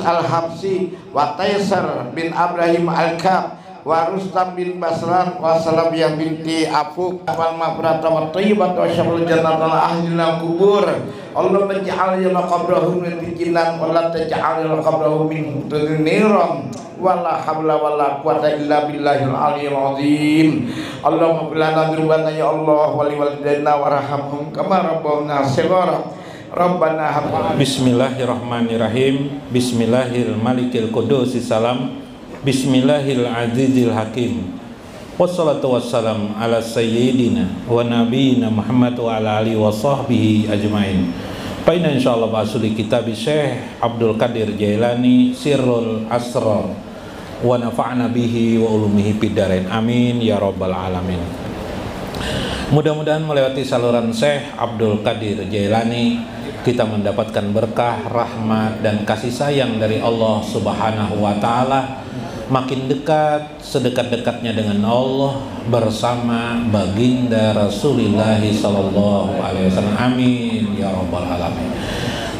Al-Habsi wa Taisar bin Ibrahim Al-Kab wa Rustam bin Basran wa Salamiyah binti Afuk wal maghfirata wa thayyibat wa syafa'ul jannata ahlil kubur. Allah taj'al ya qabrahum min jinan wa la taj'al ya qabrahum min niram wa la haula wa la quwwata illa billahil aliyyil azim. Allahumma qul lana dzunubana ya Allah wa li walidayna warhamhum kama rabbawna shighara. Rabbana hab. Bismillahirrahmanirrahim. Bismillahil malikil qudus salam. Bismillahil azizil hakim. Wassalatu wassalam ala sayyidina wa nabiyina Muhammad wa ala alihi wa sahbihi ajmain. Paina insyaallah basuli kitab Syekh Abdul Qadir Jailani Sirrul Asrar wa nafa'na bihi wa ulumihi bidarain. Amin ya rabbal alamin. Mudah-mudahan melewati saluran Syekh Abdul Qadir Jailani kita mendapatkan berkah, rahmat dan kasih sayang dari Allah Subhanahu wa taala, makin dekat sedekat-dekatnya dengan Allah bersama baginda Rasulullah sallallahu alaihi wasallam. Amin ya rabbal alamin.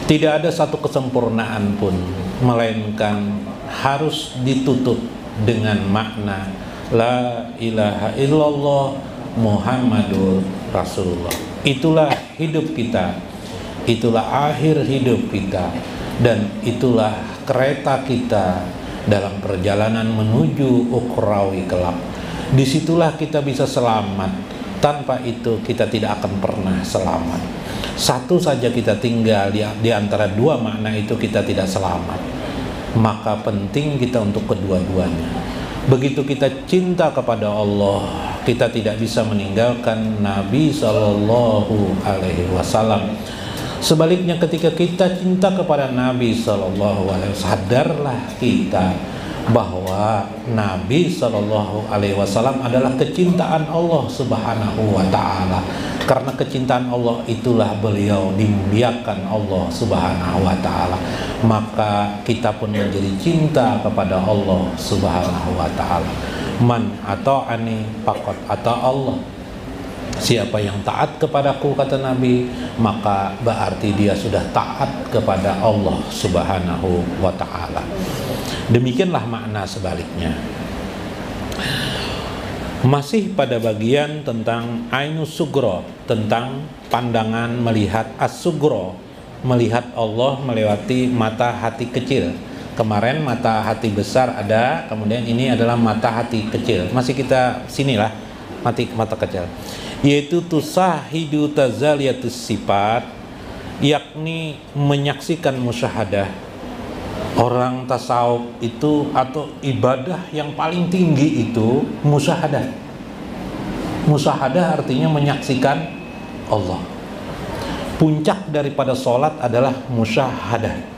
Tidak ada satu kesempurnaan pun melainkan harus ditutup dengan makna la ilaha illallah Muhammadur Rasulullah. Itulah hidup kita, itulah akhir hidup kita, dan itulah kereta kita dalam perjalanan menuju ukhrawi kelak. Disitulah kita bisa selamat. Tanpa itu kita tidak akan pernah selamat. Satu saja kita tinggal di antara dua makna itu kita tidak selamat. Maka penting kita untuk kedua-duanya. Begitu kita cinta kepada Allah, kita tidak bisa meninggalkan Nabi Sallallahu Alaihi Wasallam. Sebaliknya ketika kita cinta kepada Nabi Sallallahu Alaihi Wasallam, sadarlah kita bahwa Nabi Sallallahu Alaihi Wasallam adalah kecintaan Allah Subhanahu Wa Taala. Karena kecintaan Allah itulah beliau dimuliakan Allah Subhanahu Wa Taala. Maka kita pun menjadi cinta kepada Allah Subhanahu Wa Taala. Man ata'ani faqad ata Allah. Siapa yang taat kepadaku, kata Nabi, maka berarti dia sudah taat kepada Allah Subhanahu wa ta'ala. Demikianlah makna sebaliknya. Masih pada bagian tentang ainus sugro, tentang pandangan melihat as-sugro, melihat Allah melewati mata hati kecil. Kemarin mata hati besar ada, kemudian ini adalah mata hati kecil. Masih kita sinilah mata kecil, yaitu tusahidu tazaliyatus sifat, yakni menyaksikan musyahadah. Orang tasawuf itu atau ibadah yang paling tinggi itu musyahadah. Musyahadah artinya menyaksikan Allah. Puncak daripada sholat adalah musyahadah.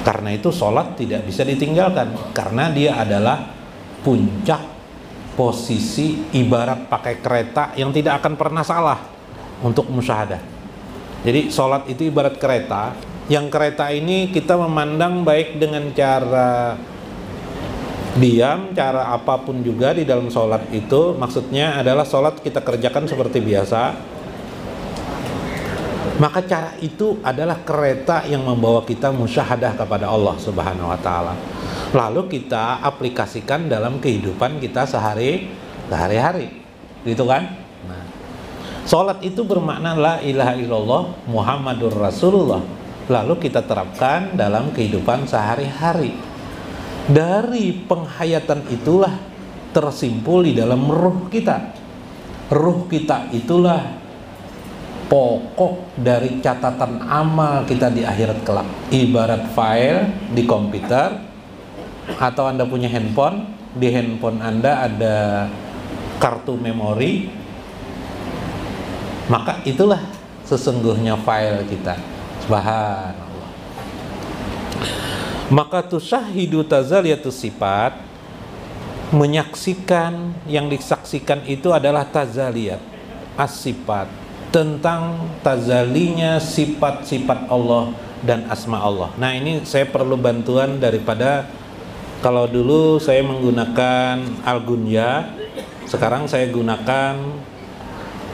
Karena itu sholat tidak bisa ditinggalkan, karena dia adalah puncak posisi ibarat pakai kereta yang tidak akan pernah salah untuk musyahadah. Jadi sholat itu ibarat kereta, yang kereta ini kita memandang baik dengan cara diam, cara apapun juga di dalam sholat itu. Maksudnya adalah sholat kita kerjakan seperti biasa, maka cara itu adalah kereta yang membawa kita musyahadah kepada Allah Subhanahu wa ta'ala. Lalu kita aplikasikan dalam kehidupan kita sehari-hari, gitu kan? Nah, sholat itu bermakna la ilaha illallah Muhammadur Rasulullah. Lalu kita terapkan dalam kehidupan sehari-hari. Dari penghayatan itulah tersimpul di dalam ruh kita. Ruh kita itulah pokok dari catatan amal kita di akhirat kelak. Ibarat file di komputer, atau Anda punya handphone, di handphone Anda ada kartu memori. Maka itulah sesungguhnya file kita. Subhanallah. Maka tusyahidu tazaliyatus sifat, menyaksikan, yang disaksikan itu adalah tazaliyat as-sifat, tentang tazalinya sifat-sifat Allah dan asma Allah. Nah, ini saya perlu bantuan daripada, kalau dulu saya menggunakan Al-Gunya, sekarang saya gunakan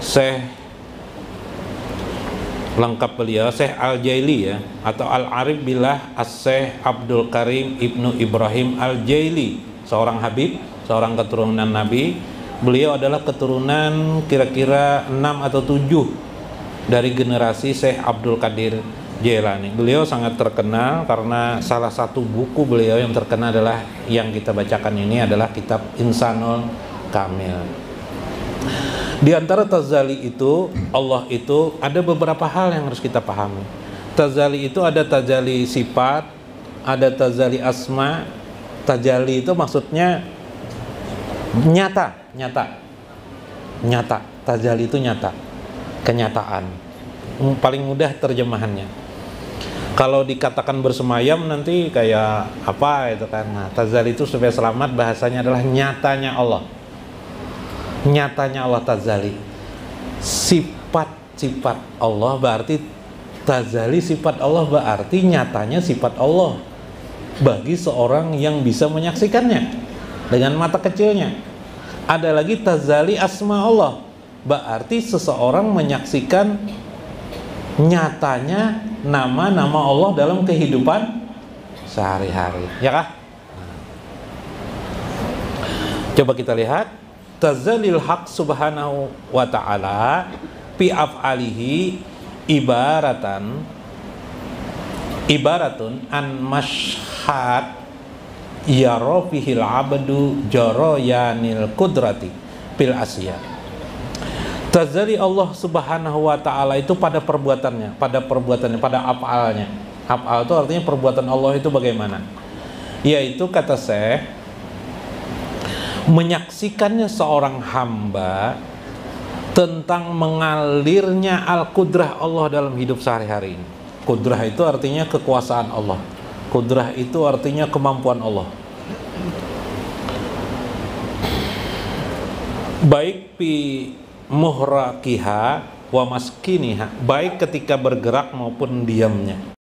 Syekh lengkap beliau, Syekh Al-Jaili ya, atau Al-Arif Billah As-Syekh Abdul Karim Ibnu Ibrahim Al-Jaili, seorang Habib, seorang keturunan Nabi. Beliau adalah keturunan kira-kira 6 atau 7 dari generasi Syekh Abdul Qadir Jailani. Beliau sangat terkenal karena salah satu buku beliau yang terkenal adalah yang kita bacakan ini adalah kitab Insanul Kamil. Di antara tazali itu, Allah itu ada beberapa hal yang harus kita pahami. Tazali itu ada tazali sifat, ada tazali asma. Tazali itu maksudnya nyata. Tazali itu nyata, kenyataan. Paling mudah terjemahannya. Kalau dikatakan bersemayam nanti kayak apa itu kan. Nah, tazali itu supaya selamat bahasanya adalah nyatanya Allah. Nyatanya Allah tazali. Sifat-sifat Allah berarti tazali, sifat Allah berarti nyatanya sifat Allah bagi seorang yang bisa menyaksikannya dengan mata kecilnya. Ada lagi tazali asma Allah, berarti seseorang menyaksikan nyatanya nama-nama Allah dalam kehidupan sehari-hari, ya kah? Coba kita lihat tazalil haq subhanahu wa ta'ala fi af'alihi ibaratun an mashhad yarofihil abdu joroyanil kudrati fil asya. Tazali Allah subhanahu wa ta'ala itu pada perbuatannya, pada af'alnya. Af'al itu artinya perbuatan Allah itu bagaimana, yaitu kata Syekh, menyaksikannya seorang hamba tentang mengalirnya al-qudrah Allah dalam hidup sehari-hari ini. Qudrah itu artinya kekuasaan Allah. Qudrah itu artinya kemampuan Allah. Baik pi muhrakiha wa maskiniha, baik ketika bergerak maupun diamnya.